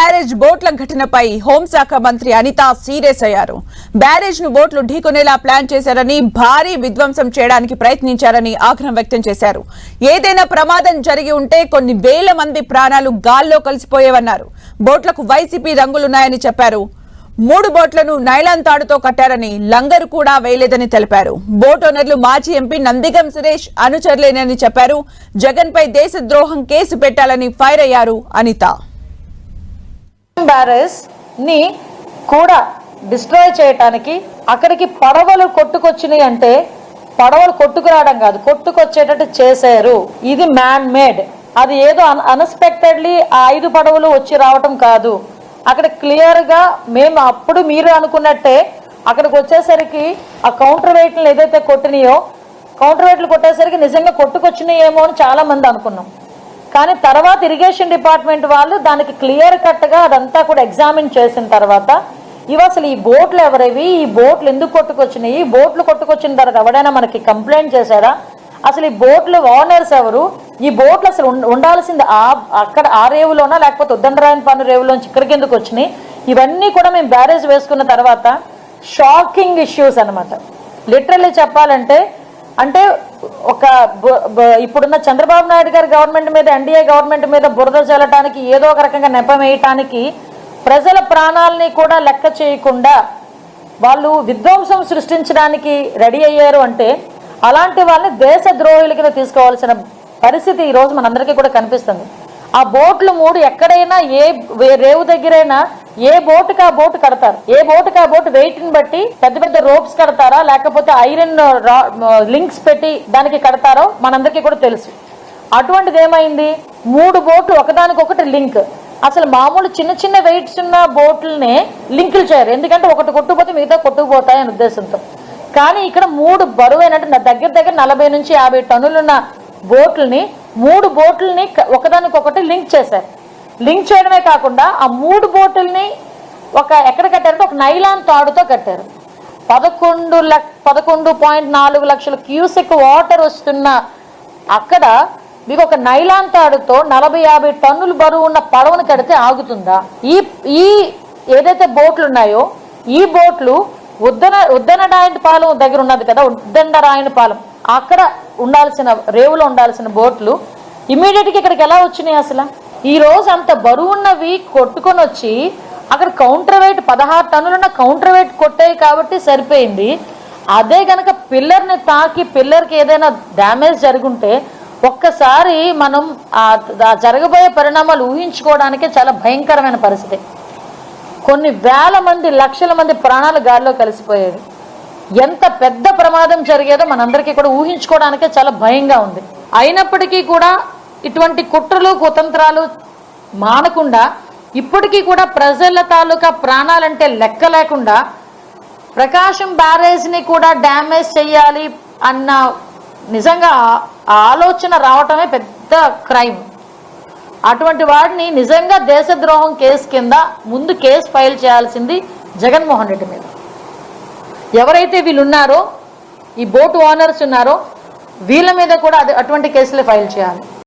Barrage బోట్ల ఘటనపై హోంశాఖ మంత్రి అనిత సీరియస్ అయ్యారు. బ్యారేజ్ ను బోట్లు ఢీకొనేలా ప్లాన్ చేశారని, భారీ విధ్వంసం చేయడానికి ప్రయత్నించారని ఆగ్రహం వ్యక్తం చేశారు. ఏదైనా ప్రమాదం జరిగి ఉంటే కొన్ని వేల మంది ప్రాణాలు గాల్లో కలిసిపోయేవన్నారు. బోట్లకు వైసీపీ రంగులున్నాయని చెప్పారు. 3 బోట్లను నైలాన్ తాడుతో కట్టారని, లంగరు కూడా వేయలేదని తెలిపారు. బోట్ ఓనర్లు మాజీ ఎంపీ నందిగం సురేష్ అనుచరులేనని చెప్పారు. జగన్ పై దేశద్రోహం కేసు పెట్టాలని ఫైర్ అయ్యారు అనిత. బ్యారేజ్ ని కూడా డిస్ట్రాయ్ చేయడానికి అక్కడికి పడవలు కొట్టుకొచ్చినాయి అంటే పడవలు కొట్టుకురావడం కాదు, కొట్టుకొచ్చేటట్టు చేశారు. ఇది మ్యాన్ మేడ్. అది ఏదో అన్ఎక్స్పెక్టెడ్లీ ఆ 5 పడవలు వచ్చి రావటం కాదు. అక్కడ క్లియర్ గా మేము అప్పుడు మీరు అనుకున్నట్టే అక్కడికి వచ్చేసరికి ఆ కౌంటర్ వెయిట్లు ఏదైతే కొట్టినాయో కౌంటర్ వెయిట్లు కొట్టేసరికి నిజంగా కొట్టుకొచ్చినాయేమో అని చాలా మంది అనుకున్నాం. కానీ తర్వాత ఇరిగేషన్ డిపార్ట్మెంట్ వాళ్ళు దానికి క్లియర్ కట్ గా అదంతా కూడా ఎగ్జామిన్ చేసిన తర్వాత ఇవి అసలు ఈ బోట్లు ఎవరివి, ఈ బోట్లు ఎందుకు కొట్టుకొచ్చినాయి, బోట్లు కొట్టుకొచ్చిన తర్వాత ఎవడైనా మనకి కంప్లైంట్ చేశారా, అసలు ఈ బోట్లు ఓనర్స్ ఎవరు, ఈ బోట్లు అసలు ఉండాల్సింది అక్కడ ఆ రేవులోనా లేకపోతే ఉద్దండరాయనపాలెం రేవులోంచి ఇక్కడికి ఎందుకు వచ్చినాయి, ఇవన్నీ కూడా మేము బ్యారేజ్ వేసుకున్న తర్వాత షాకింగ్ ఇష్యూస్ అనమాట. లిటరల్లీ చెప్పాలంటే అంటే ఒక ఇప్పుడున్న చంద్రబాబు నాయుడు గారి గవర్నమెంట్ మీద, ఎన్డీఏ గవర్నమెంట్ మీద బురద చల్లటానికి, ఏదో ఒక రకంగా నెపం వేయటానికి, ప్రజల ప్రాణాలని కూడా లెక్క చేయకుండా వాళ్ళు విధ్వంసం సృష్టించడానికి రెడీ అయ్యారు అంటే అలాంటి వాళ్ళని దేశ ద్రోహుల కింద తీసుకోవాల్సిన పరిస్థితి ఈ రోజు మనందరికీ కూడా కనిపిస్తుంది. ఆ బోట్లు 3 ఎక్కడైనా ఏ రేవు దగ్గరైనా ఏ బోటుకి ఆ బోటు కడతారు, ఏ బోటుకి ఆ బోటు వెయిట్ ని బట్టి పెద్ద పెద్ద రోప్స్ కడతారా లేకపోతే ఐరన్ లింక్స్ పెట్టి దానికి కడతారో మనందరికీ కూడా తెలుసు. అటువంటిది ఏమైంది, 3 బోట్లు ఒకదానికొకటి లింక్. అసలు మామూలు చిన్న చిన్న వెయిట్స్ ఉన్న బోట్లనే లింకులు చేయరు, ఎందుకంటే ఒకటి కొట్టుకుపోతే మిగతా కొట్టుకుపోతాయి అనే ఉద్దేశంతో. కానీ ఇక్కడ 3 బరువైనట్టు దగ్గర 40 నుంచి 50 టన్నులున్న బోట్లని 3 బోట్లని ఒకదానికొకటి లింక్ చేశారు. లింక్ చేయడమే కాకుండా ఆ 3 బోట్లని ఎక్కడ కట్టారంటే ఒక నైలాన్ తాడుతో కట్టారు. 11.4 లక్షల క్యూసెక్ వాటర్ వస్తున్న అక్కడ మీకు ఒక నైలాన్ తాడుతో 40-50 టన్నులు బరువు ఉన్న పడవను కడితే ఆగుతుందా? ఈ ఏదైతే బోట్లు ఉన్నాయో ఈ బోట్లు ఉద్దనరాయనపాలెం దగ్గర ఉన్నది కదా, ఉద్దండరాయనపాలెం అక్కడ ఉండాల్సిన రేవులో ఉండాల్సిన బోట్లు ఇమీడియట్ గా ఇక్కడికి ఎలా వచ్చినాయి? అసలు ఈ రోజు అంత బరువున్నవి కొట్టుకొని వచ్చి అక్కడ కౌంటర్ వెయిట్ 16 టన్నులున్న కౌంటర్ వెయిట్ కొట్టాయి కాబట్టి సరిపోయింది. అదే గనక పిల్లర్ని తాకి పిల్లర్కి ఏదైనా డ్యామేజ్ జరుగుంటే ఒక్కసారి మనం జరగబోయే పరిణామాలు ఊహించుకోవడానికే చాలా భయంకరమైన పరిస్థితి. కొన్ని వేల మంది, లక్షల మంది ప్రాణాలు గాల్లో కలిసిపోయేది. ఎంత పెద్ద ప్రమాదం జరిగేదో మనందరికీ కూడా ఊహించుకోవడానికే చాలా భయంగా ఉంది. అయినప్పటికీ కూడా ఇటువంటి కుట్రలు కుతంత్రాలు మానకుండా ఇప్పటికీ కూడా ప్రజల తాలూకా ప్రాణాలంటే లెక్క లేకుండా ప్రకాశం బ్యారేజ్ని కూడా డ్యామేజ్ చేయాలి అన్న నిజంగా ఆలోచన రావటమే పెద్ద క్రైమ్. అటువంటి వాడిని నిజంగా దేశద్రోహం కేసు కింద ముందు కేసు ఫైల్ చేయాల్సింది జగన్మోహన్ రెడ్డి మీద. ఎవరైతే వీళ్ళు ఉన్నారో ఈ బోటు ఓనర్స్ ఉన్నారో వీళ్ళ మీద కూడా అటువంటి కేసులే ఫైల్ చేయాలి.